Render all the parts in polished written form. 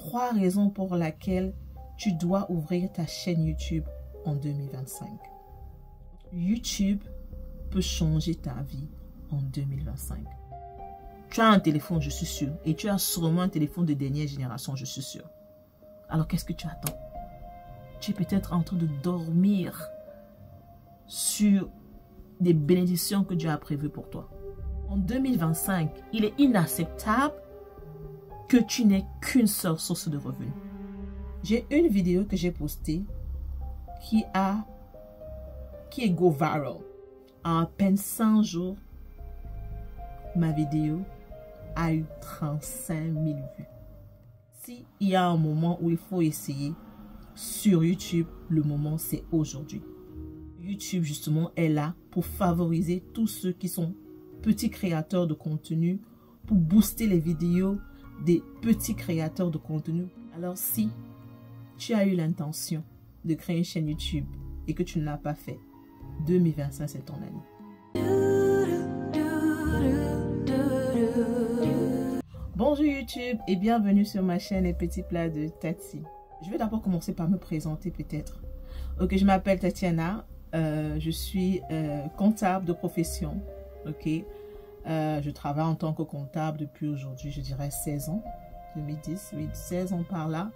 3 raisons pour lesquelles tu dois ouvrir ta chaîne YouTube en 2025. YouTube peut changer ta vie en 2025. Tu as un téléphone, je suis sûr, et tu as sûrement un téléphone de dernière génération, je suis sûr. Alors qu'est-ce que tu attends? Tu es peut-être en train de dormir sur des bénédictions que Dieu a prévues pour toi. En 2025, il est inacceptable que tu n'aies qu'une seule source de revenus. J'ai une vidéo que j'ai postée qui est go viral. En à peine 5 jours, ma vidéo a eu 35 000 vues. S'il y a un moment où il faut essayer sur YouTube, le moment c'est aujourd'hui. YouTube justement est là pour favoriser tous ceux qui sont petits créateurs de contenu, pour booster les vidéos des petits créateurs de contenu. Alors si tu as eu l'intention de créer une chaîne YouTube et que tu ne l'as pas fait, 2025 c'est ton année. Bonjour YouTube et bienvenue sur ma chaîne Les Petits Plats de Tati. Je vais d'abord commencer par me présenter peut-être. Ok, je m'appelle Tatiana, je suis comptable de profession. Ok, je travaille en tant que comptable depuis aujourd'hui, je dirais 16 ans, 2010, oui, 16 ans par là.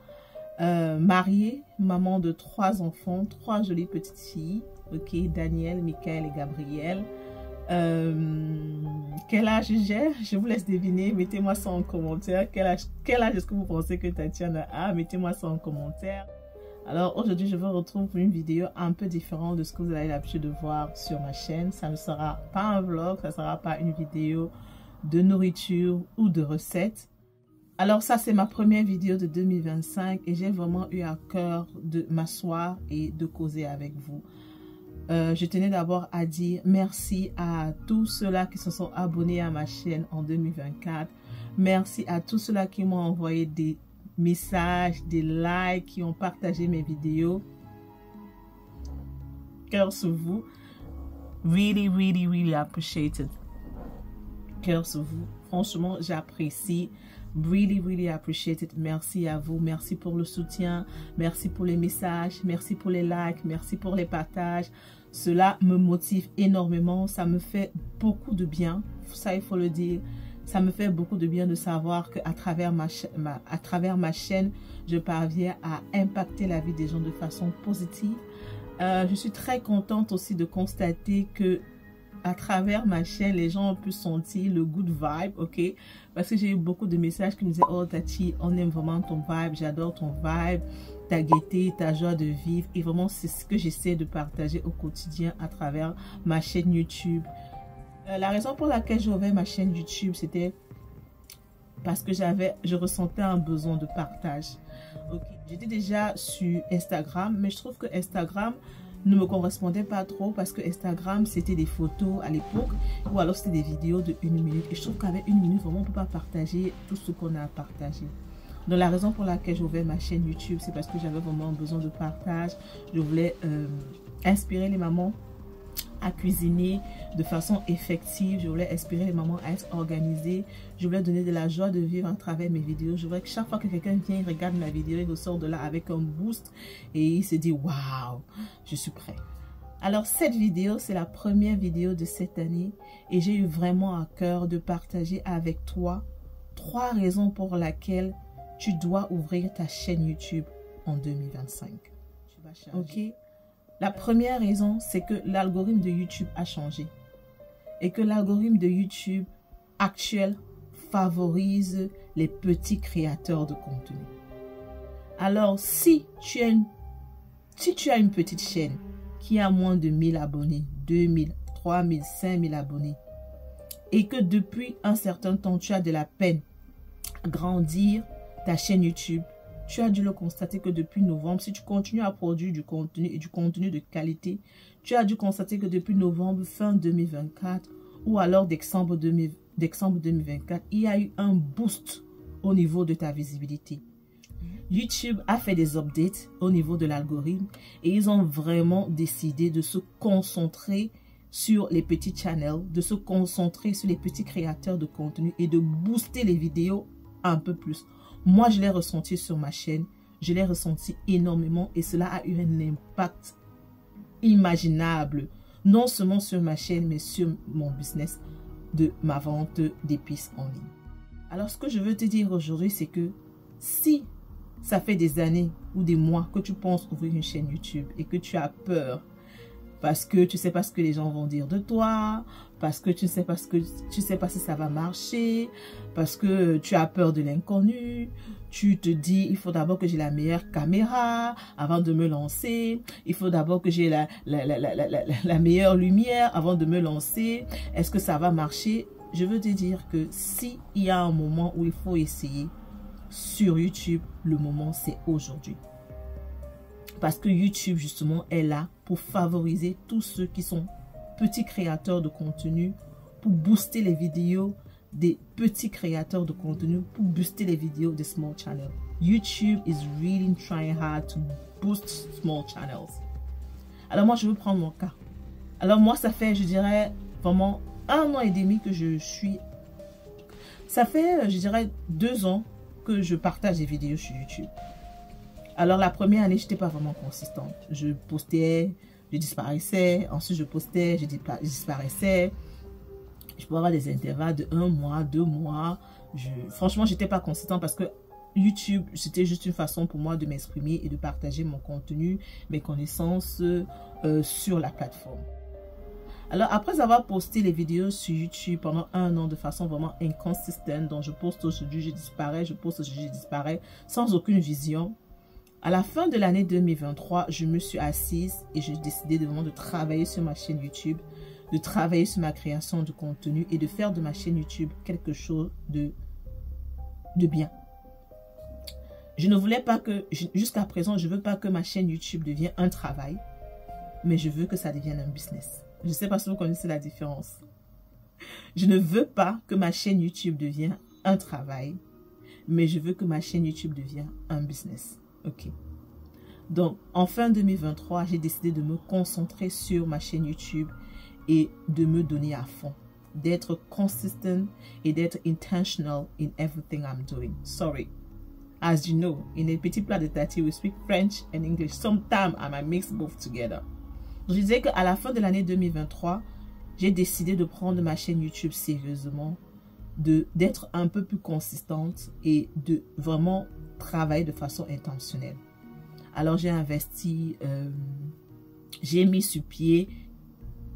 Mariée, maman de 3 enfants, 3 jolies petites filles. Ok, Daniel, Michael et Gabriel. Quel âge j'ai? Je vous laisse deviner. Mettez-moi ça en commentaire. Quel âge est-ce que vous pensez que Tatiana a? Mettez-moi ça en commentaire. Alors aujourd'hui, je vous retrouve pour une vidéo un peu différente de ce que vous avez l'habitude de voir sur ma chaîne. Ça ne sera pas un vlog, ça ne sera pas une vidéo de nourriture ou de recettes. Alors ça, c'est ma première vidéo de 2025 et j'ai vraiment eu à cœur de m'asseoir et de causer avec vous. Je tenais d'abord à dire merci à tous ceux-là qui se sont abonnés à ma chaîne en 2024. Merci à tous ceux-là qui m'ont envoyé des messages, des likes, qui ont partagé mes vidéos. Cœur sur vous. Really appreciated. Cœur sur vous. Franchement, j'apprécie. Really appreciated. Merci à vous. Merci pour le soutien. Merci pour les messages. Merci pour les likes. Merci pour les partages. Cela me motive énormément. Ça me fait beaucoup de bien. Ça, il faut le dire. Ça me fait beaucoup de bien de savoir qu'à travers ma chaîne, je parviens à impacter la vie des gens de façon positive. Je suis très contente aussi de constater que à travers ma chaîne, les gens ont pu sentir le good vibe, ok? Parce que j'ai eu beaucoup de messages qui me disaient, oh Tati, on aime vraiment ton vibe, j'adore ton vibe, ta gaieté, ta joie de vivre. Et vraiment, c'est ce que j'essaie de partager au quotidien à travers ma chaîne YouTube. La raison pour laquelle j'ai ouvert ma chaîne YouTube, c'était parce que je ressentais un besoin de partage. Okay. J'étais déjà sur Instagram, mais je trouve que Instagram ne me correspondait pas trop parce que Instagram c'était des photos à l'époque ou alors c'était des vidéos de 1 minute et je trouve qu'avec 1 minute vraiment on ne peut pas partager tout ce qu'on a à partager. Donc la raison pour laquelle j'ai ouvert ma chaîne YouTube, c'est parce que j'avais vraiment besoin de partage. Je voulais inspirer les mamans à cuisiner de façon effective. Je voulais inspirer les mamans à être organisées. Je voulais donner de la joie de vivre à travers mes vidéos. Je voulais que chaque fois que quelqu'un vient, il regarde ma vidéo, il ressort de là avec un boost et il se dit waouh, je suis prêt. Alors cette vidéo, c'est la première vidéo de cette année et j'ai eu vraiment à cœur de partager avec toi 3 raisons pour lesquelles tu dois ouvrir ta chaîne YouTube en 2025. Ok? La première raison, c'est que l'algorithme de YouTube a changé et que l'algorithme de YouTube actuel favorise les petits créateurs de contenu. Alors, si tu as une petite chaîne qui a moins de 1000 abonnés, 2000, 3000, 5000 abonnés et que depuis un certain temps, tu as de la peine à grandir ta chaîne YouTube, tu as dû le constater que depuis novembre, si tu continues à produire du contenu et du contenu de qualité, tu as dû constater que depuis novembre, fin 2024 ou alors décembre 2024, il y a eu un boost au niveau de ta visibilité. YouTube a fait des updates au niveau de l'algorithme et ils ont vraiment décidé de se concentrer sur les petits channels, de se concentrer sur les petits créateurs de contenu et de booster les vidéos un peu plus. Moi, je l'ai ressenti sur ma chaîne. Je l'ai ressenti énormément et cela a eu un impact imaginable. Non seulement sur ma chaîne, mais sur mon business de ma vente d'épices en ligne. Alors, ce que je veux te dire aujourd'hui, c'est que si ça fait des années ou des mois que tu penses ouvrir une chaîne YouTube et que tu as peur parce que tu ne sais pas ce que les gens vont dire de toi, parce que tu ne sais pas si ça va marcher, parce que tu as peur de l'inconnu, tu te dis, il faut d'abord que j'ai la meilleure caméra avant de me lancer, il faut d'abord que j'ai la meilleure lumière avant de me lancer, est-ce que ça va marcher? Je veux te dire que s'il y a un moment où il faut essayer sur YouTube, le moment c'est aujourd'hui. Parce que YouTube, justement, est là pour favoriser tous ceux qui sont petits créateurs de contenu, pour booster les vidéos des petits créateurs de contenu, pour booster les vidéos des small channels. YouTube is really trying hard to boost small channels. Alors moi, je veux prendre mon cas. Alors moi, ça fait, je dirais, vraiment 1 an et demi que je suis... Ça fait, je dirais, 2 ans que je partage des vidéos sur YouTube. Alors, la première année, je n'étais pas vraiment consistante. Je postais, je disparaissais. Ensuite, je postais, je disparaissais. Je pouvais avoir des intervalles de 1 mois, 2 mois. Franchement, je n'étais pas consistante parce que YouTube, c'était juste une façon pour moi de m'exprimer et de partager mon contenu, mes connaissances sur la plateforme. Alors, après avoir posté les vidéos sur YouTube pendant 1 an de façon vraiment inconsistante, donc je poste aujourd'hui, je disparais, je poste aujourd'hui, je disparais, sans aucune vision. À la fin de l'année 2023, je me suis assise et j'ai décidé de travailler sur ma chaîne YouTube, de travailler sur ma création de contenu et de faire de ma chaîne YouTube quelque chose de bien. Je ne voulais pas que, jusqu'à présent, je ne veux pas que ma chaîne YouTube devienne un travail, mais je veux que ça devienne un business. Je ne sais pas si vous connaissez la différence. Je ne veux pas que ma chaîne YouTube devienne un travail, mais je veux que ma chaîne YouTube devienne un business. Ok. Donc, en fin 2023, j'ai décidé de me concentrer sur ma chaîne YouTube et de me donner à fond. D'être consistent et d'être intentional in everything I'm doing. Sorry. As you know, in a petit plat de tati, we speak French and English. Sometimes I might mix both together. Donc, je disais qu'à la fin de l'année 2023, j'ai décidé de prendre ma chaîne YouTube sérieusement, d'être un peu plus consistante et de vraiment travailler de façon intentionnelle. Alors j'ai investi, j'ai mis sur pied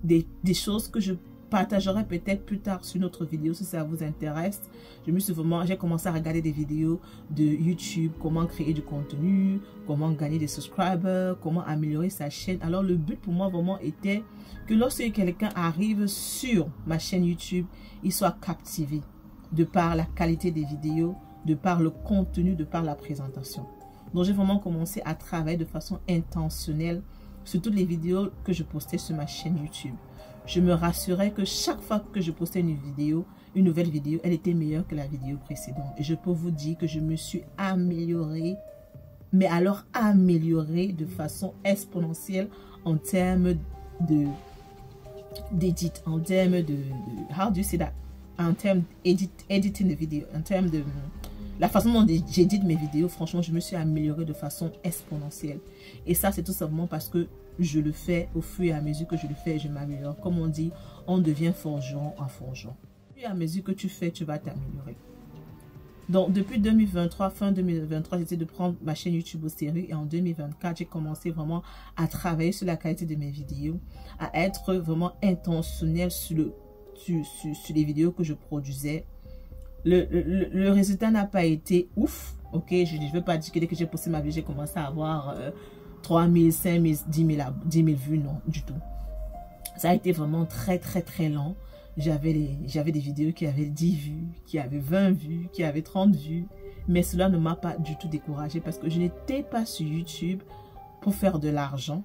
des choses que je partagerai peut-être plus tard sur notre vidéo si ça vous intéresse. J'ai commencé à regarder des vidéos de YouTube, comment créer du contenu, comment gagner des subscribers, comment améliorer sa chaîne. Alors le but pour moi vraiment était que lorsque quelqu'un arrive sur ma chaîne YouTube, il soit captivé de par la qualité des vidéos, de par le contenu, de par la présentation. Donc, j'ai vraiment commencé à travailler de façon intentionnelle sur toutes les vidéos que je postais sur ma chaîne YouTube. Je me rassurais que chaque fois que je postais une nouvelle vidéo, elle était meilleure que la vidéo précédente. Et je peux vous dire que je me suis améliorée, mais alors améliorée de façon exponentielle en termes d'édit, en termes de how do you say that? En termes editing de vidéos, en termes de la façon dont j'édite mes vidéos, franchement, je me suis améliorée de façon exponentielle. Et ça, c'est tout simplement parce que je le fais au fur et à mesure que je le fais, je m'améliore. Comme on dit, on devient forgeron en forgeant. Au fur et à mesure que tu fais, tu vas t'améliorer. Donc, depuis 2023, fin 2023, j'essaie de prendre ma chaîne YouTube au sérieux. Et en 2024, j'ai commencé vraiment à travailler sur la qualité de mes vidéos, à être vraiment intentionnelle sur les vidéos que je produisais. Le résultat n'a pas été ouf, ok, je ne veux pas dire que dès que j'ai posté ma vidéo, j'ai commencé à avoir 3 000, 5 000, 10 000 vues, non, du tout. Ça a été vraiment très, très, très lent. J'avais des vidéos qui avaient 10 vues, qui avaient 20 vues, qui avaient 30 vues, mais cela ne m'a pas du tout découragée parce que je n'étais pas sur YouTube pour faire de l'argent.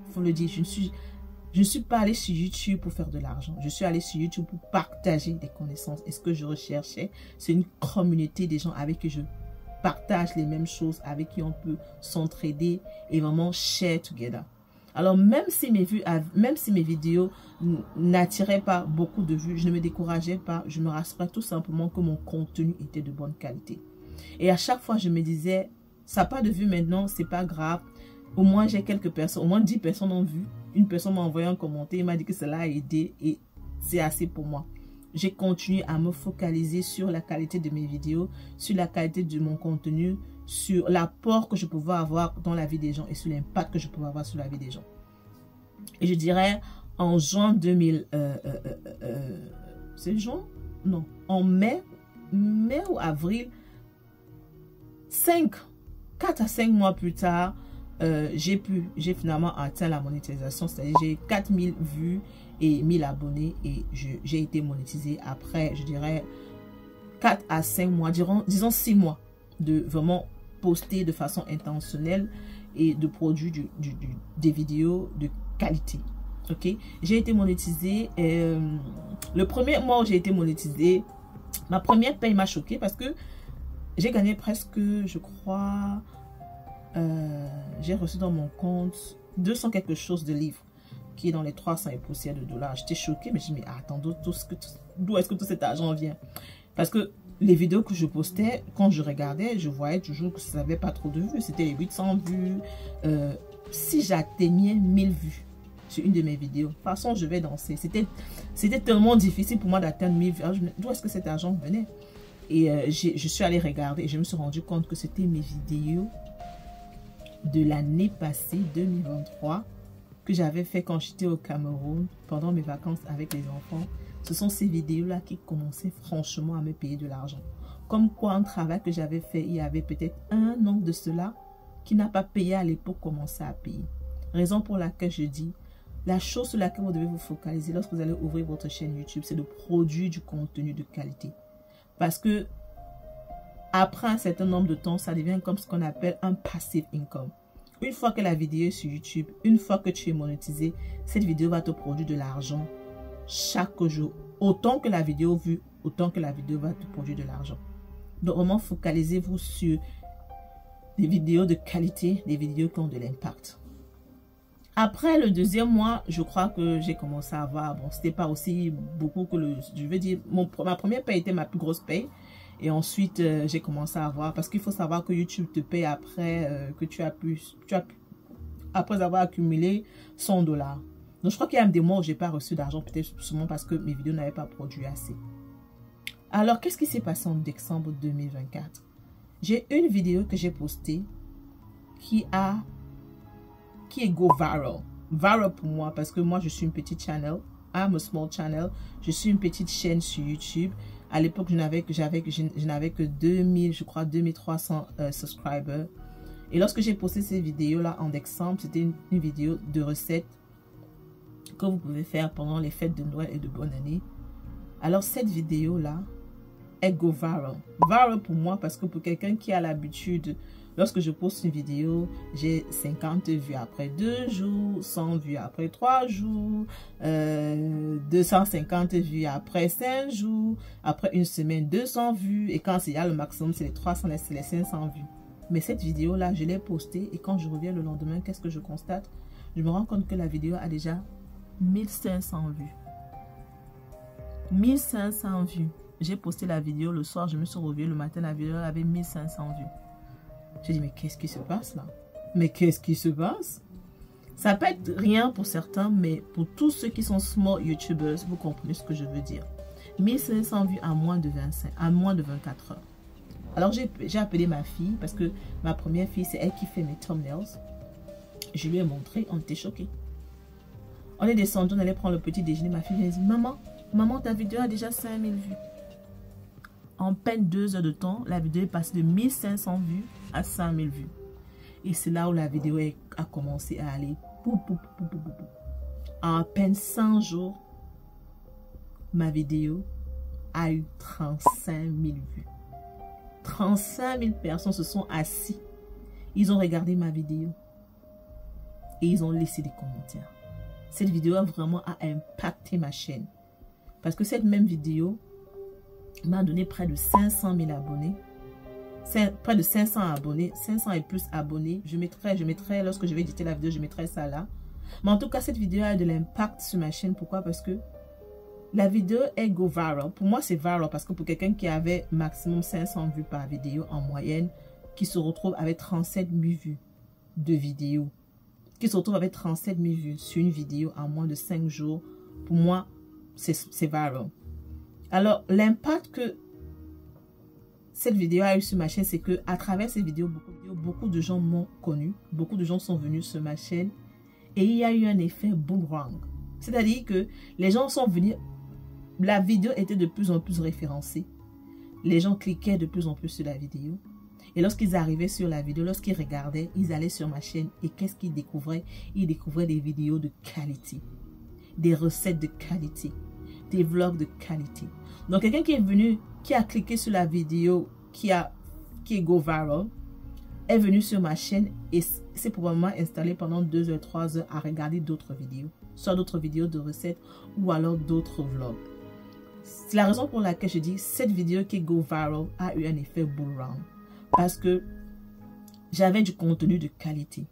Il faut le dire, je ne suis pas allée sur YouTube pour faire de l'argent. Je suis allée sur YouTube pour partager des connaissances. Et ce que je recherchais, c'est une communauté des gens avec qui je partage les mêmes choses, avec qui on peut s'entraider et vraiment share together. Alors, même si mes vidéos n'attiraient pas beaucoup de vues, je ne me décourageais pas. Je me rassurais tout simplement que mon contenu était de bonne qualité. Et à chaque fois, je me disais, ça n'a pas de vue maintenant, c'est pas grave. Au moins, j'ai quelques personnes, au moins 10 personnes ont vu. Une personne m'a envoyé un commentaire, il m'a dit que cela a aidé et c'est assez pour moi. J'ai continué à me focaliser sur la qualité de mes vidéos, sur la qualité de mon contenu, sur l'apport que je pouvais avoir dans la vie des gens et sur l'impact que je pouvais avoir sur la vie des gens. Et je dirais, en juin 2000, c'est juin? Non, en mai ou avril, 4 à 5 mois plus tard, j'ai finalement atteint la monétisation, c'est-à-dire j'ai 4000 vues et 1000 abonnés et j'ai été monétisé après, je dirais, 4 à 5 mois, disons 6 mois de vraiment poster de façon intentionnelle et de produire des vidéos de qualité. Ok, j'ai été monétisé. Le premier mois où j'ai été monétisé, ma première paye m'a choqué parce que j'ai gagné presque, je crois, j'ai reçu dans mon compte 200 quelque chose de livres qui est dans les 300 et poussières de dollars. J'étais choquée, mais je me dis, mais attends, d'où est-ce que tout cet argent vient? Parce que les vidéos que je postais, quand je regardais, je voyais toujours que ça n'avait pas trop de vues. C'était les 800 vues. Si j'atteignais 1000 vues sur une de mes vidéos, de toute façon, je vais danser. C'était tellement difficile pour moi d'atteindre 1000 vues. D'où est-ce que cet argent venait? Et je suis allée regarder et je me suis rendu compte que c'était mes vidéos de l'année passée, 2023, que j'avais fait quand j'étais au Cameroun, pendant mes vacances avec les enfants. Ce sont ces vidéos-là qui commençaient franchement à me payer de l'argent. Comme quoi un travail que j'avais fait il y avait peut-être 1 an de cela, qui n'a pas payé à l'époque, commençait à payer. Raison pour laquelle je dis, la chose sur laquelle vous devez vous focaliser lorsque vous allez ouvrir votre chaîne YouTube, c'est de produire du contenu de qualité. Parce que après un certain nombre de temps, ça devient comme ce qu'on appelle un passive income. Une fois que la vidéo est sur YouTube, une fois que tu es monétisé, cette vidéo va te produire de l'argent chaque jour. Autant que la vidéo vue, autant que la vidéo va te produire de l'argent. Donc vraiment, focalisez-vous sur des vidéos de qualité, des vidéos qui ont de l'impact. Après le deuxième mois, je crois que j'ai commencé à avoir, bon, c'était pas aussi beaucoup que je veux dire, ma première paye était ma plus grosse paye. Et ensuite, j'ai commencé à avoir, parce qu'il faut savoir que YouTube te paye après que après avoir accumulé 100 $. Donc, je crois qu'il y a des mois où je n'ai pas reçu d'argent, peut-être seulement parce que mes vidéos n'avaient pas produit assez. Alors, qu'est-ce qui s'est passé en décembre 2024? J'ai une vidéo que j'ai postée qui est go viral. Viral pour moi, parce que moi, je suis une petite channel. I'm a small channel. Je suis une petite chaîne sur YouTube. À l'époque, je n'avais que 2000, je crois, 2300 subscribers. Et lorsque j'ai posté ces vidéos-là en décembre, c'était une vidéo de recettes que vous pouvez faire pendant les fêtes de Noël et de bonne année. Alors, cette vidéo-là, elle go viral. Viral pour moi, parce que pour quelqu'un qui a l'habitude, lorsque je poste une vidéo, j'ai 50 vues après 2 jours, 100 vues après 3 jours, 250 vues après 5 jours, après une semaine, 200 vues. Et quand il y a le maximum, c'est les 300, c'est les 500 vues. Mais cette vidéo-là, je l'ai postée et quand je reviens le lendemain, qu'est-ce que je constate? Je me rends compte que la vidéo a déjà 1500 vues. 1500 vues. J'ai posté la vidéo le soir, je me suis réveillée le matin, la vidéo avait 1500 vues. J'ai dit, mais qu'est-ce qui se passe là? Mais qu'est-ce qui se passe? Ça peut être rien pour certains, mais pour tous ceux qui sont small YouTubers, vous comprenez ce que je veux dire. 1500 vues à moins de 24 heures. Alors, j'ai appelé ma fille, parce que ma première fille, c'est elle qui fait mes thumbnails. Je lui ai montré, on était choqués. On est descendu, on allait prendre le petit déjeuner. Ma fille m'a dit, maman, ta vidéo a déjà 5000 vues. En peine 2 heures de temps, la vidéo est passée de 1500 vues à 5000 vues. Et c'est là où la vidéo a commencé à aller. En à peine 100 jours, ma vidéo a eu 35 000 vues. 35 000 personnes se sont assis. Ils ont regardé ma vidéo. Et ils ont laissé des commentaires. Cette vidéo a vraiment impacté ma chaîne. Parce que cette même vidéo m'a donné près de 500 000 abonnés. Près de 500 abonnés, 500 et plus abonnés. Je mettrai, lorsque je vais éditer la vidéo, je mettrai ça là. Mais en tout cas, cette vidéo a de l'impact sur ma chaîne. Pourquoi? Parce que la vidéo est go viral. Pour moi, c'est viral parce que pour quelqu'un qui avait maximum 500 vues par vidéo en moyenne, qui se retrouve avec 37 000 vues de vidéo, qui se retrouve avec 37 000 vues sur une vidéo en moins de 5 jours, pour moi, c'est viral. Alors, l'impact que cette vidéo a eu sur ma chaîne, c'est que à travers ces vidéos, beaucoup de gens m'ont connu, beaucoup de gens sont venus sur ma chaîne et il y a eu un effet boomerang. C'est-à-dire que les gens sont venus, la vidéo était de plus en plus référencée. Les gens cliquaient de plus en plus sur la vidéo. Et lorsqu'ils arrivaient sur la vidéo, lorsqu'ils regardaient, ils allaient sur ma chaîne et qu'est-ce qu'ils découvraient? Ils découvraient des vidéos de qualité, des recettes de qualité, des vlogs de qualité. Donc, quelqu'un qui est venu, qui a cliqué sur la vidéo qui est go viral, est venu sur ma chaîne et s'est probablement installé pendant 2 heures, 3 heures à regarder d'autres vidéos, soit d'autres vidéos de recettes ou alors d'autres vlogs. C'est la raison pour laquelle je dis cette vidéo qui est go viral a eu un effet boomerang. Parce que j'avais du contenu de qualité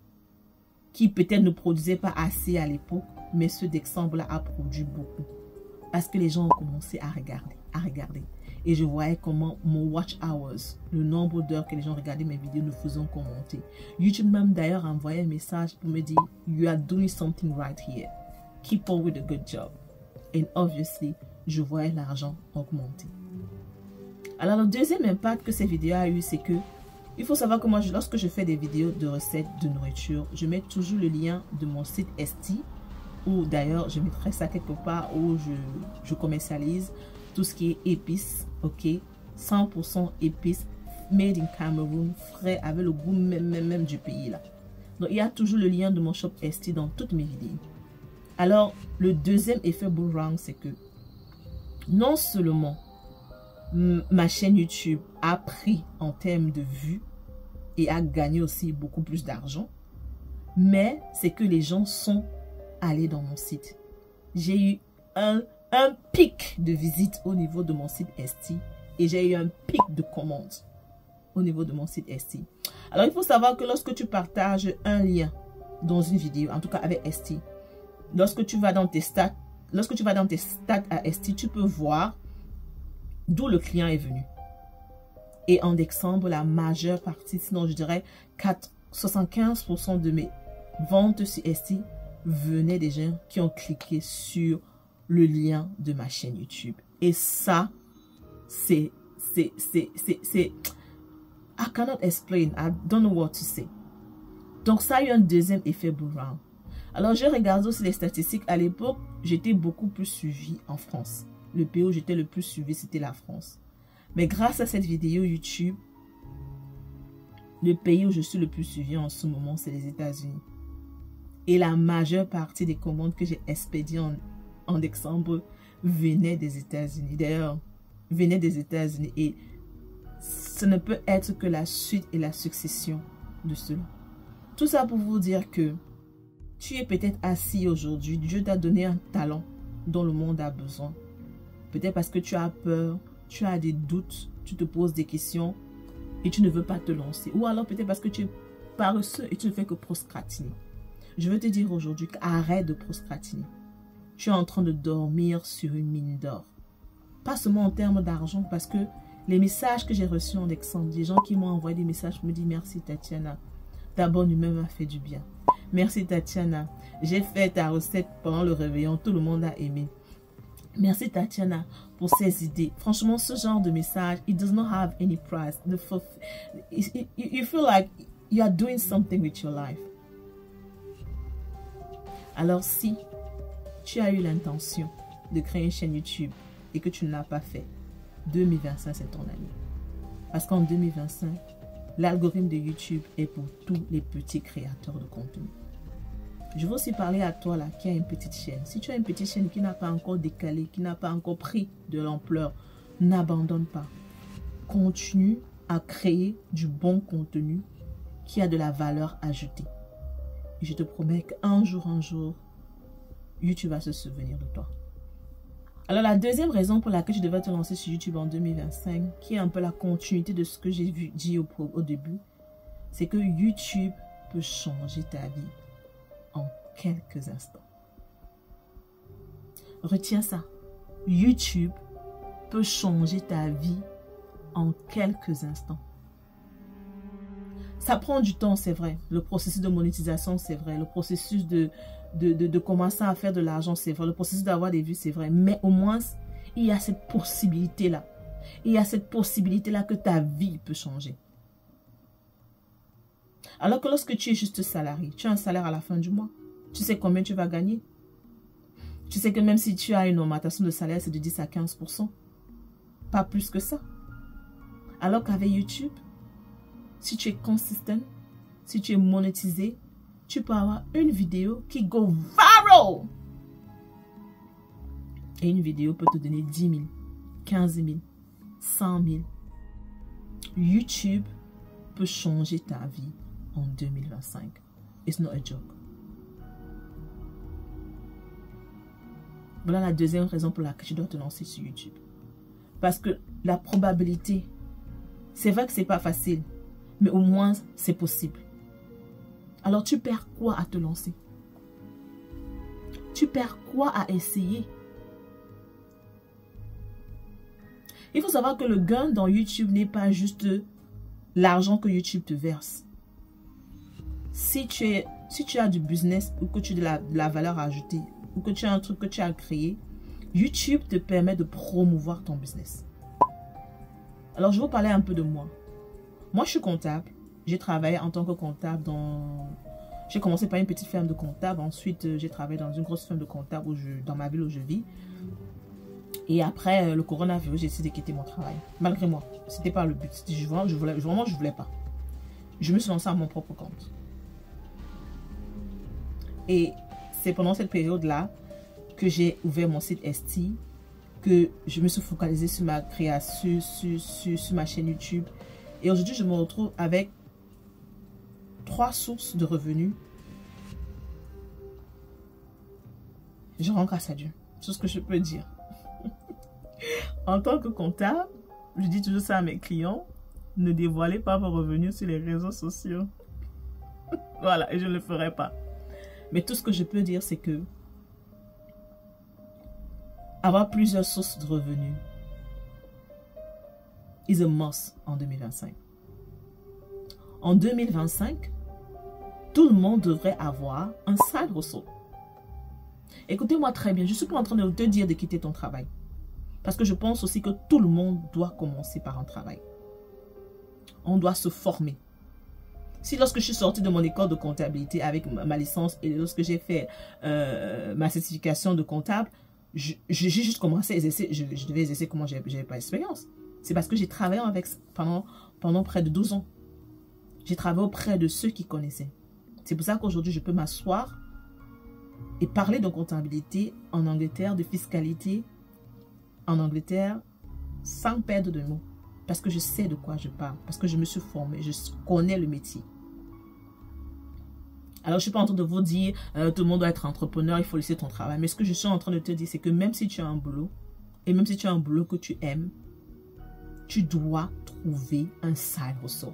qui peut-être ne produisait pas assez à l'époque, mais ce d'Exemple a produit beaucoup. Parce que les gens ont commencé à regarder. Et je voyais comment mon watch hours, le nombre d'heures que les gens regardaient mes vidéos, nous faisaient commenter. YouTube même d'ailleurs envoyé un message pour me dire « You are doing something right here. Keep on with a good job. » Et obviously, je voyais l'argent augmenter. Alors, le deuxième impact que cette vidéo a eu, c'est que il faut savoir que moi, lorsque je fais des vidéos de recettes de nourriture, je mets toujours le lien de mon site Etsy, ou d'ailleurs, je mettrai ça quelque part où je commercialise tout ce qui est épices, ok, 100% épices, made in Cameroon, frais, avec le goût même du pays là. Donc, il y a toujours le lien de mon shop Etsy dans toutes mes vidéos. Alors, le deuxième effet boomerang, c'est que non seulement ma chaîne YouTube a pris en termes de vues et a gagné aussi beaucoup plus d'argent, mais c'est que les gens sont allés dans mon site. J'ai eu un pic de visites au niveau de mon site Etsy et j'ai eu un pic de commandes au niveau de mon site Etsy. Alors, il faut savoir que lorsque tu partages un lien dans une vidéo, en tout cas avec Etsy, lorsque tu vas dans tes stats à Etsy, tu peux voir d'où le client est venu. Et en décembre, la majeure partie, sinon je dirais 75% de mes ventes sur Etsy venaient des gens qui ont cliqué sur le lien de ma chaîne YouTube. Et ça, c'est I cannot explain. I don't know what to say. Donc ça a eu un deuxième effet boomerang. Alors je regarde aussi les statistiques. À l'époque, j'étais beaucoup plus suivi en France. Le pays où j'étais le plus suivi, c'était la France. Mais grâce à cette vidéo YouTube, le pays où je suis le plus suivi en ce moment, c'est les États-Unis. Et la majeure partie des commandes que j'ai expédiées en décembre venaient des États-Unis. D'ailleurs, venaient des États-Unis. Et ce ne peut être que la suite et la succession de cela. Tout ça pour vous dire que tu es peut-être assis aujourd'hui. Dieu t'a donné un talent dont le monde a besoin. Peut-être parce que tu as peur, tu as des doutes, tu te poses des questions et tu ne veux pas te lancer. Ou alors peut-être parce que tu es paresseux et tu ne fais que procrastiner. Je veux te dire aujourd'hui qu'arrête de procrastiner. Tu es en train de dormir sur une mine d'or. Pas seulement en termes d'argent, parce que les messages que j'ai reçus en décembre, des gens qui m'ont envoyé des messages pour me dire merci Tatiana, ta bonne humeur m'a fait du bien. Merci Tatiana, j'ai fait ta recette pendant le réveillon, tout le monde a aimé. Merci Tatiana pour ces idées. Franchement, ce genre de message, it does not have any price. You feel like you are doing something with your life. Alors si tu as eu l'intention de créer une chaîne YouTube et que tu ne l'as pas fait, 2025 c'est ton année. Parce qu'en 2025, l'algorithme de YouTube est pour tous les petits créateurs de contenu. Je veux aussi parler à toi là qui a une petite chaîne. Si tu as une petite chaîne qui n'a pas encore décalé, qui n'a pas encore pris de l'ampleur, n'abandonne pas. Continue à créer du bon contenu qui a de la valeur ajoutée. Et je te promets qu'un jour, YouTube va se souvenir de toi. Alors la deuxième raison pour laquelle je devais te lancer sur YouTube en 2025, qui est un peu la continuité de ce que j'ai dit au début, c'est que YouTube peut changer ta vie en quelques instants. Retiens ça. YouTube peut changer ta vie en quelques instants. Ça prend du temps, c'est vrai. Le processus de monétisation, c'est vrai. Le processus de commencer à faire de l'argent, c'est vrai. Le processus d'avoir des vues, c'est vrai. Mais au moins, il y a cette possibilité-là. Il y a cette possibilité-là que ta vie peut changer. Alors que lorsque tu es juste salarié, tu as un salaire à la fin du mois. Tu sais combien tu vas gagner. Tu sais que même si tu as une augmentation de salaire, c'est de 10 à 15%. Pas plus que ça. Alors qu'avec YouTube, si tu es consistant, si tu es monétisé, tu peux avoir une vidéo qui go viral. Et une vidéo peut te donner 10 000, 15 000, 100 000. YouTube peut changer ta vie en 2025. It's not a joke. Voilà la deuxième raison pour laquelle tu dois te lancer sur YouTube. Parce que la probabilité, c'est vrai que c'est pas facile, mais au moins c'est possible. Alors tu perds quoi à te lancer? Tu perds quoi à essayer? Il faut savoir que le gain dans YouTube n'est pas juste l'argent que YouTube te verse. Si tu as du business ou que tu as de la valeur ajoutée ou que tu as un truc que tu as créé, YouTube te permet de promouvoir ton business. Alors, je vais vous parler un peu de moi. Moi, je suis comptable. J'ai travaillé en tant que comptable dans... J'ai commencé par une petite firme de comptable. Ensuite, j'ai travaillé dans une grosse firme de comptable dans ma ville où je vis. Et après le coronavirus, j'ai décidé de quitter mon travail. Malgré moi. C'était pas le but. Vraiment, je voulais pas. Je me suis lancée à mon propre compte. Et c'est pendant cette période-là que j'ai ouvert mon site Etsy, que je me suis focalisée sur ma création, sur ma chaîne YouTube. Et aujourd'hui, je me retrouve avec 3 sources de revenus. Je rends grâce à Dieu. C'est ce que je peux dire. En tant que comptable, je dis toujours ça à mes clients, ne dévoilez pas vos revenus sur les réseaux sociaux. Voilà, et je ne le ferai pas. Mais tout ce que je peux dire, c'est que avoir plusieurs sources de revenus is a must en 2025. En 2025, tout le monde devrait avoir un side hustle. Écoutez-moi très bien, je ne suis pas en train de te dire de quitter ton travail. Parce que je pense aussi que tout le monde doit commencer par un travail. On doit se former. Si lorsque je suis sortie de mon école de comptabilité avec ma licence et lorsque j'ai fait ma certification de comptable, j'ai juste commencé à exercer, je devais exercer comment je n'avais pas d'expérience. C'est parce que j'ai travaillé avec pendant près de 12 ans. J'ai travaillé auprès de ceux qui connaissaient. C'est pour ça qu'aujourd'hui, je peux m'asseoir et parler de comptabilité en Angleterre, de fiscalité en Angleterre, sans perdre de mots. Parce que je sais de quoi je parle. Parce que je me suis formée. Je connais le métier. Alors, je ne suis pas en train de vous dire, tout le monde doit être entrepreneur, il faut laisser ton travail. Mais ce que je suis en train de te dire, c'est que même si tu as un boulot, et même si tu as un boulot que tu aimes, tu dois trouver un side hustle.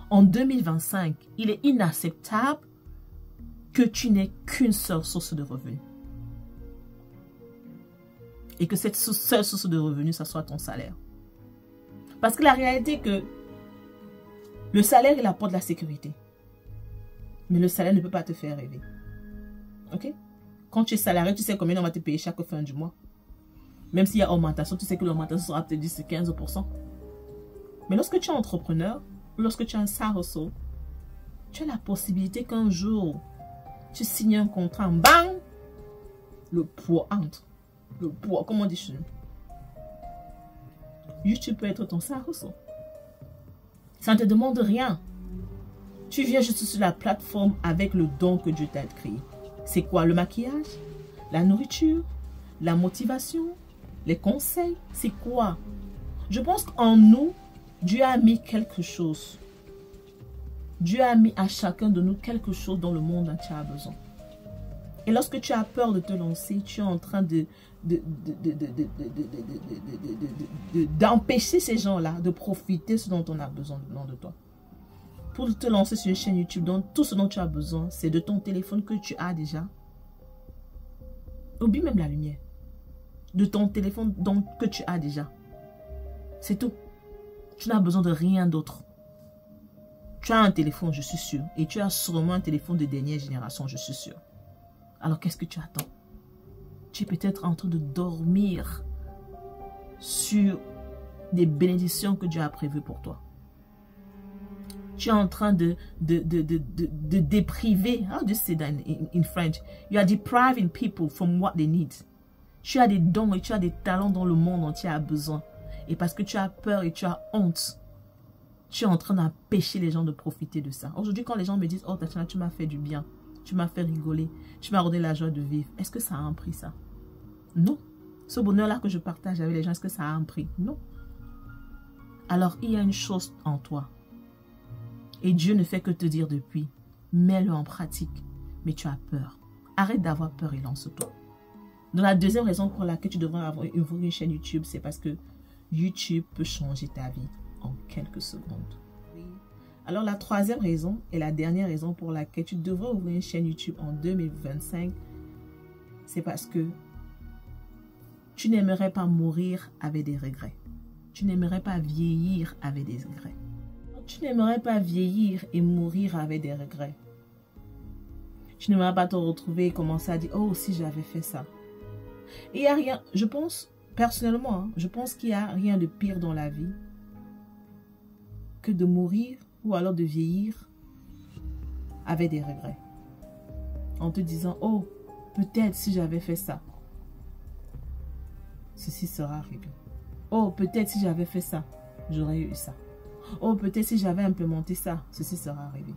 En 2025, il est inacceptable que tu n'aies qu'une seule source de revenus. Et que cette seule source de revenus, ça soit ton salaire. Parce que la réalité est que le salaire, il apporte la sécurité. Mais le salaire ne peut pas te faire rêver. Ok? Quand tu es salarié, tu sais combien on va te payer chaque fin du mois. Même s'il y a augmentation, tu sais que l'augmentation sera peut-être 10-15%. Mais lorsque tu es entrepreneur, ou lorsque tu as un side hustle, tu as la possibilité qu'un jour, tu signes un contrat, bang! Le poids entre. Le poids, comment on dit chez nous? YouTube peut être ton side hustle. Ça ne te demande rien. Tu viens juste sur la plateforme avec le don que Dieu t'a créé. C'est quoi? Le maquillage? La nourriture? La motivation? Les conseils? C'est quoi? Je pense qu'en nous, Dieu a mis quelque chose. Dieu a mis à chacun de nous quelque chose dont le monde entier a besoin. Et lorsque tu as peur de te lancer, tu es en train d'empêcher ces gens-là de profiter de ce dont on a besoin de toi. Pour te lancer sur une chaîne YouTube, donc tout ce dont tu as besoin, c'est de ton téléphone que tu as déjà. Oublie même la lumière. de ton téléphone que tu as déjà. C'est tout. Tu n'as besoin de rien d'autre. Tu as un téléphone, je suis sûr. Et tu as sûrement un téléphone de dernière génération, je suis sûr. Alors qu'est-ce que tu attends? Tu es peut-être en train de dormir sur des bénédictions que Dieu a prévues pour toi. Tu es en train de dépriver. How do you say that in French? You are depriving people from what they need. Tu as des dons et tu as des talents dont le monde entier a besoin. Et parce que tu as peur et tu as honte, tu es en train d'empêcher les gens de profiter de ça. Aujourd'hui, quand les gens me disent, oh Tatiana, tu m'as fait du bien, tu m'as fait rigoler, tu m'as donné la joie de vivre, est-ce que ça a un prix, ça? Non. Ce bonheur-là que je partage avec les gens, est-ce que ça a un prix? Non. Alors, il y a une chose en toi. Et Dieu ne fait que te dire depuis, mets-le en pratique, mais tu as peur. Arrête d'avoir peur et lance-toi. Donc la deuxième raison pour laquelle tu devrais ouvrir une chaîne YouTube, c'est parce que YouTube peut changer ta vie en quelques secondes. Alors la troisième raison et la dernière raison pour laquelle tu devrais ouvrir une chaîne YouTube en 2025, c'est parce que tu n'aimerais pas mourir avec des regrets. Tu n'aimerais pas vieillir avec des regrets. Tu n'aimerais pas vieillir et mourir avec des regrets. Tu n'aimerais pas te retrouver et commencer à dire, oh, si j'avais fait ça. Et il n'y a rien, je pense, personnellement, hein, je pense qu'il n'y a rien de pire dans la vie que de mourir ou alors de vieillir avec des regrets. En te disant, oh, peut-être si j'avais fait ça, ceci sera arrivé. Oh, peut-être si j'avais fait ça, j'aurais eu ça. Oh, peut-être si j'avais implémenté ça, ceci sera arrivé.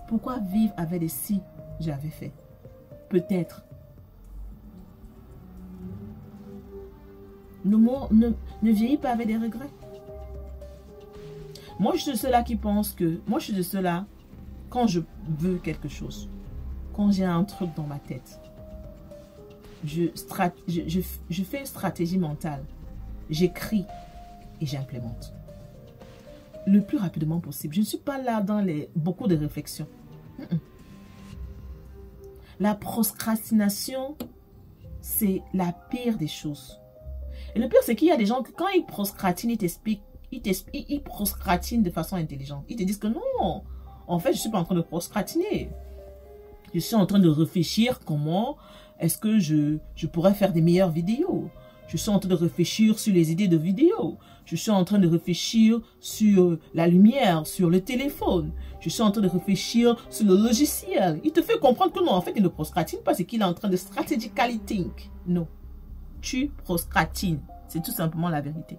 Pourquoi vivre avec des si j'avais fait? Peut-être. Ne vieillis pas avec des regrets. Moi, je suis de ceux-là qui pensent que... Moi, je suis de ceux-là, quand je veux quelque chose, quand j'ai un truc dans ma tête, je fais une stratégie mentale. J'écris et j'implémente. Le plus rapidement possible. Je ne suis pas là dans beaucoup de réflexions. La procrastination, c'est la pire des choses. Et le pire, c'est qu'il y a des gens, quand ils procrastinent, ils procrastinent de façon intelligente. Ils te disent que non, en fait, je ne suis pas en train de procrastiner. Je suis en train de réfléchir comment est-ce que je pourrais faire des meilleures vidéos. Je suis en train de réfléchir sur les idées de vidéos. Je suis en train de réfléchir sur la lumière, sur le téléphone. Je suis en train de réfléchir sur le logiciel. Il te fait comprendre que non, en fait, il ne procrastine pas, c'est qu'il est en train de strategically think. Non. Tu procrastines. C'est tout simplement la vérité.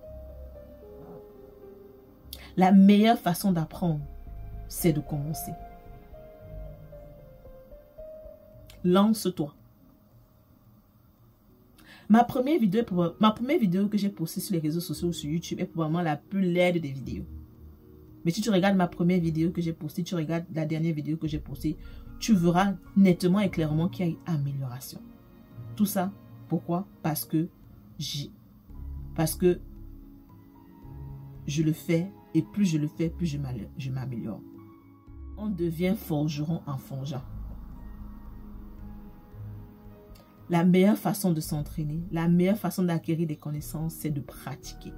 La meilleure façon d'apprendre, c'est de commencer. Lance-toi. Ma première vidéo que j'ai postée sur les réseaux sociaux ou sur YouTube est probablement la plus laide des vidéos. Mais si tu regardes ma première vidéo que j'ai postée, tu regardes la dernière vidéo que j'ai postée, tu verras nettement et clairement qu'il y a une amélioration. Tout ça, pourquoi? Parce que je le fais et plus je le fais, plus je m'améliore. On devient forgeron en forgeant. La meilleure façon de s'entraîner, la meilleure façon d'acquérir des connaissances, c'est de pratiquer.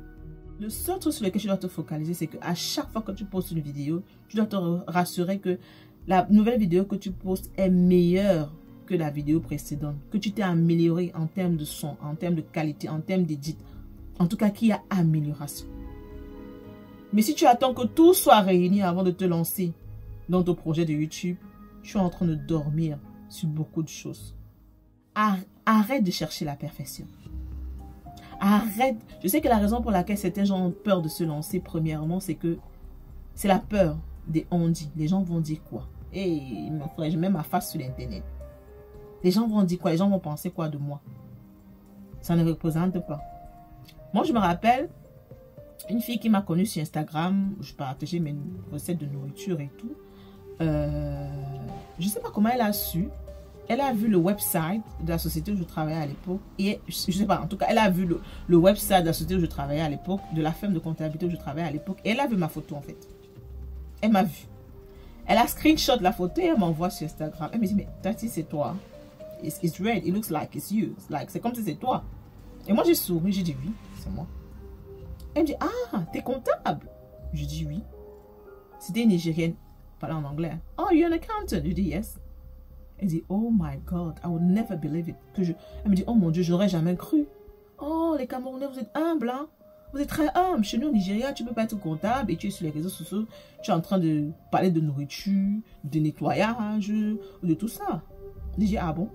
Le seul truc sur lequel tu dois te focaliser, c'est qu'à chaque fois que tu postes une vidéo, tu dois te rassurer que la nouvelle vidéo que tu postes est meilleure que la vidéo précédente, que tu t'es amélioré en termes de son, en termes de qualité, en termes d'édit, en tout cas qu'il y a amélioration. Mais si tu attends que tout soit réuni avant de te lancer dans ton projet de YouTube, tu es en train de dormir sur beaucoup de choses. Arrête de chercher la perfection. Arrête. Je sais que la raison pour laquelle certains gens ont peur de se lancer, premièrement, c'est que c'est la peur des on-dit. Les gens vont dire quoi? Et mon frère, je mets ma face sur l'internet. Les gens vont dire quoi? Les gens vont penser quoi de moi? Ça ne représente pas. Moi, je me rappelle une fille qui m'a connue sur Instagram. Je partageais mes recettes de nourriture et tout. Je ne sais pas comment elle a su. Elle a vu le website de la société où je travaillais à l'époque. Et je ne sais pas, en tout cas, elle a vu le website de la société où je travaillais à l'époque, de la firme de comptabilité où je travaillais à l'époque. Et elle a vu ma photo, en fait. Elle m'a vu. Elle a screenshot la photo et elle m'envoie sur Instagram. Elle me dit, mais Tati, c'est toi. It's red. It looks like it's you. C'est comme si c'est toi. Et moi, j'ai souri, j'ai dit oui, c'est moi. Elle me dit, ah, t'es comptable? Je dis oui. C'était une Nigérienne, parlant en anglais. Oh, you're an accountant? Je dis yes. Elle dit, oh my God, I would never believe it. Elle me dit, oh mon Dieu, j'aurais jamais cru. Oh, les Camerounais, vous êtes humbles, hein? Vous êtes très humbles. Chez nous, au Nigeria, tu ne peux pas être comptable et tu es sur les réseaux sociaux, tu es en train de parler de nourriture, de nettoyage, de tout ça. Je dis, ah bon?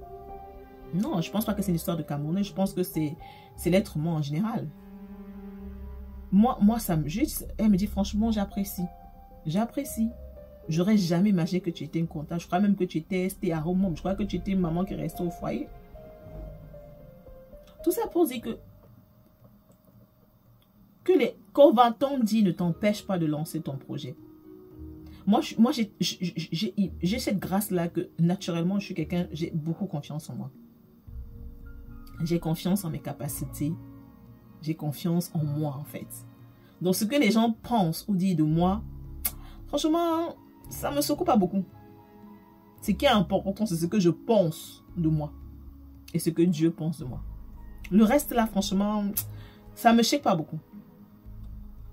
Non, je ne pense pas que c'est une histoire de Camerounais. Je pense que c'est l'être humain en général. Moi, elle me dit, franchement, j'apprécie. J'apprécie. J'aurais jamais imaginé que tu étais une comptable. Je crois même que tu étais stay à home. Je crois que tu étais une maman qui restait au foyer. Tout ça pour dire que les 20 ans dit ne t'empêche pas de lancer ton projet. Moi j'ai cette grâce-là que naturellement, je suis quelqu'un, j'ai beaucoup confiance en moi. J'ai confiance en mes capacités. J'ai confiance en moi, en fait. Donc, ce que les gens pensent ou disent de moi, franchement, ça ne me secoue pas beaucoup. Ce qui est important, c'est ce que je pense de moi. Et ce que Dieu pense de moi. Le reste, là, franchement, ça ne me choque pas beaucoup.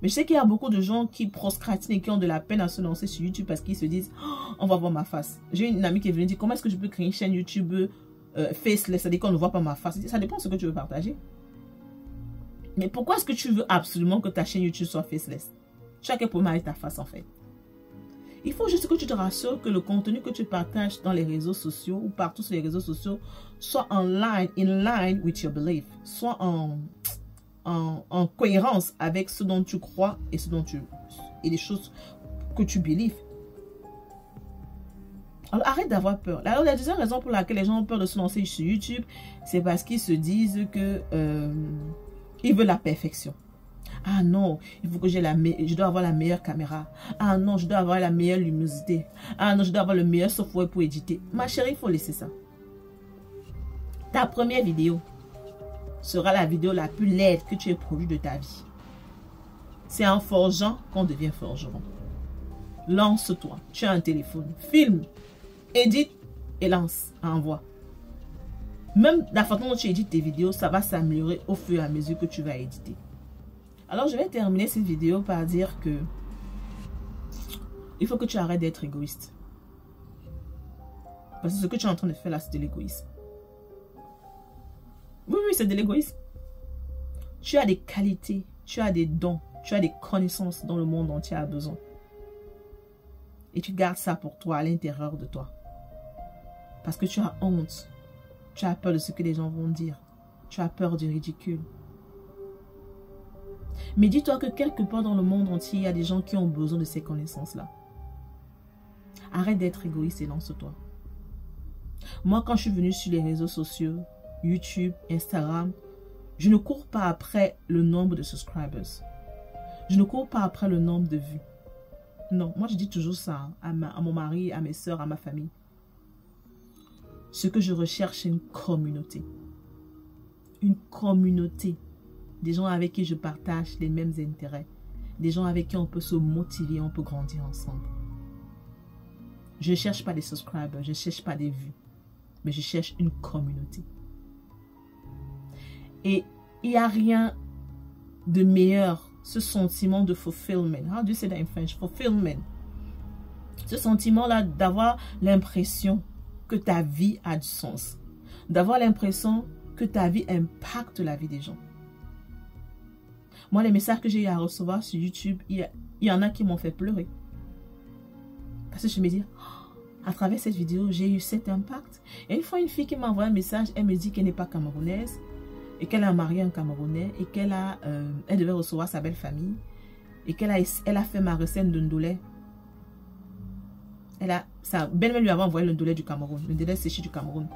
Mais je sais qu'il y a beaucoup de gens qui procrastinent et qui ont de la peine à se lancer sur YouTube parce qu'ils se disent, oh, on va voir ma face. J'ai une amie qui est venue dire, comment est-ce que je peux créer une chaîne YouTube faceless, c'est-à-dire qu'on ne voit pas ma face. Ça dépend de ce que tu veux partager. Mais pourquoi est-ce que tu veux absolument que ta chaîne YouTube soit faceless? Chaque problème avec ta face, en fait. Il faut juste que tu te rassures que le contenu que tu partages dans les réseaux sociaux ou partout sur les réseaux sociaux soit in line with your belief, soit en cohérence avec ce dont tu crois et et les choses que tu believes. Alors arrête d'avoir peur. Alors, la deuxième raison pour laquelle les gens ont peur de se lancer sur YouTube, c'est parce qu'ils se disent que ils veulent la perfection. Ah non, il faut que je dois avoir la meilleure caméra. Ah non, je dois avoir la meilleure luminosité. Ah non, je dois avoir le meilleur software pour éditer. Ma chérie, il faut laisser ça. Ta première vidéo sera la vidéo la plus laide que tu aies produite de ta vie. C'est en forgeant qu'on devient forgeron. Lance-toi. Tu as un téléphone. Filme, édite et lance. Envoie. Même la façon dont tu édites tes vidéos, ça va s'améliorer au fur et à mesure que tu vas éditer. Alors, je vais terminer cette vidéo par dire que il faut que tu arrêtes d'être égoïste. Parce que ce que tu es en train de faire là, c'est de l'égoïsme. Oui, c'est de l'égoïsme. Tu as des qualités, tu as des dons, tu as des connaissances dont le monde entier a besoin. Et tu gardes ça pour toi, à l'intérieur de toi. Parce que tu as honte. Tu as peur de ce que les gens vont dire. Tu as peur du ridicule. Mais dis-toi que quelque part dans le monde entier, il y a des gens qui ont besoin de ces connaissances-là. Arrête d'être égoïste et lance-toi. Moi, quand je suis venue sur les réseaux sociaux, YouTube, Instagram, je ne cours pas après le nombre de subscribers. Je ne cours pas après le nombre de vues. Non, moi je dis toujours ça à mon mari, à mes soeurs, à ma famille. Ce que je recherche, c'est une communauté. Une communauté. Des gens avec qui je partage les mêmes intérêts. Des gens avec qui on peut se motiver, on peut grandir ensemble. Je ne cherche pas des subscribers, je ne cherche pas des vues. Mais je cherche une communauté. Et il n'y a rien de meilleur, ce sentiment de fulfillment. How do you say that in French? Fulfillment. Ce sentiment-là d'avoir l'impression que ta vie a du sens. D'avoir l'impression que ta vie impacte la vie des gens. Moi, les messages que j'ai eu à recevoir sur YouTube, il y en a qui m'ont fait pleurer. Parce que je me dis, oh, à travers cette vidéo, j'ai eu cet impact. Et une fois, une fille qui m'a envoyé un message, elle me dit qu'elle n'est pas camerounaise et qu'elle a marié un Camerounais et elle devait recevoir sa belle famille et qu'elle a fait ma recette de ndolé. Sa belle-mère lui avait envoyé le ndolé du Cameroun, le ndolé séché du Cameroun.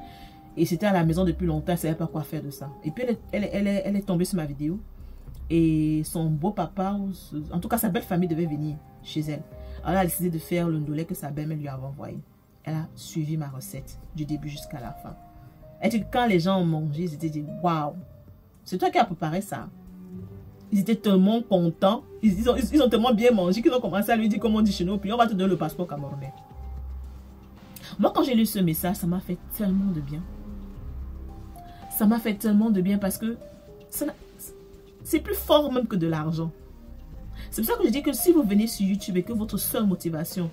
Et c'était à la maison depuis longtemps, elle ne savait pas quoi faire de ça. Et puis elle est tombée sur ma vidéo. Et son beau-papa, en tout cas sa belle famille devait venir chez elle. Alors elle a décidé de faire le ndolé que sa belle-mère lui avait envoyé. Elle a suivi ma recette du début jusqu'à la fin. Et puis quand les gens ont mangé, ils étaient dit, waouh, c'est toi qui as préparé ça. Ils étaient tellement contents. Ils ont tellement bien mangé qu'ils ont commencé à lui dire, comme on dit chez nous, puis on va te donner le passeport camerounais. Moi, quand j'ai lu ce message, ça m'a fait tellement de bien. Ça m'a fait tellement de bien parce que C'est plus fort même que de l'argent. C'est pour ça que je dis que si vous venez sur YouTube et que votre seule motivation,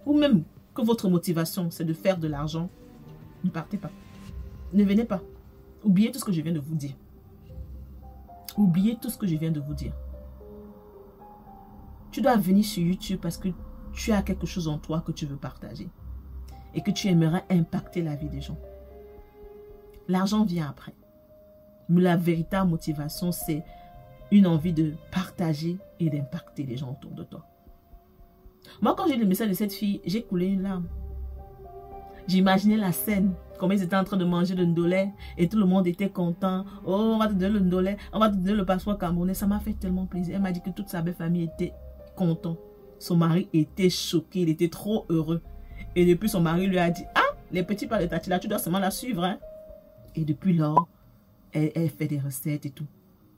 ou même que votre motivation, c'est de faire de l'argent, ne partez pas. Ne venez pas. Oubliez tout ce que je viens de vous dire. Oubliez tout ce que je viens de vous dire. Tu dois venir sur YouTube parce que tu as quelque chose en toi que tu veux partager. Et que tu aimerais impacter la vie des gens. L'argent vient après. Mais la véritable motivation, c'est une envie de partager et d'impacter les gens autour de toi. Moi, quand j'ai lu le message de cette fille, j'ai coulé une larme. J'imaginais la scène, comme ils étaient en train de manger le ndolé et tout le monde était content. Oh, on va te donner le ndolé, on va te donner le passeport camerounais. Ça m'a fait tellement plaisir. Elle m'a dit que toute sa belle famille était contente. Son mari était choqué, il était trop heureux. Et depuis, son mari lui a dit, ah, les petits pas de Tati là, tu dois seulement la suivre. Hein? Et depuis lors, elle fait des recettes et tout.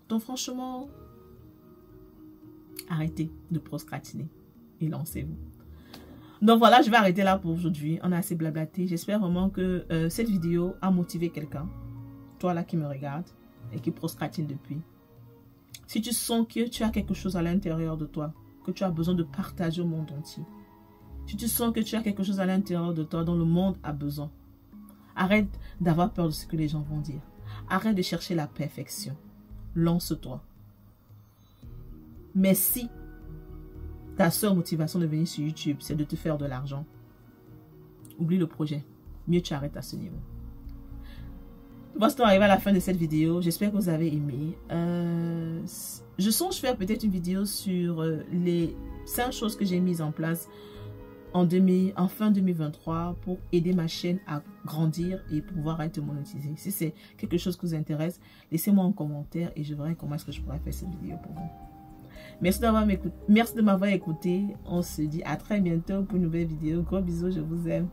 Donc franchement, arrêtez de procrastiner et lancez-vous. Donc voilà, je vais arrêter là pour aujourd'hui. On a assez blablaté. J'espère vraiment que cette vidéo a motivé quelqu'un. Toi là qui me regarde et qui procrastine depuis. Si tu sens que tu as quelque chose à l'intérieur de toi, que tu as besoin de partager au monde entier. Si tu sens que tu as quelque chose à l'intérieur de toi dont le monde a besoin. Arrête d'avoir peur de ce que les gens vont dire. Arrête de chercher la perfection. Lance-toi. Mais si ta seule motivation de venir sur YouTube, c'est de te faire de l'argent, oublie le projet. Mieux tu arrêtes à ce niveau. Nous sommes arrivés à la fin de cette vidéo. J'espère que vous avez aimé. Je songe faire peut-être une vidéo sur les 5 choses que j'ai mises en place en fin 2023 pour aider ma chaîne à grandir et pouvoir être monétisée. Si c'est quelque chose qui vous intéresse, laissez-moi un commentaire et je verrai comment est-ce que je pourrais faire cette vidéo pour vous. Merci de m'avoir écouté. On se dit à très bientôt pour une nouvelle vidéo. Gros bisous, je vous aime.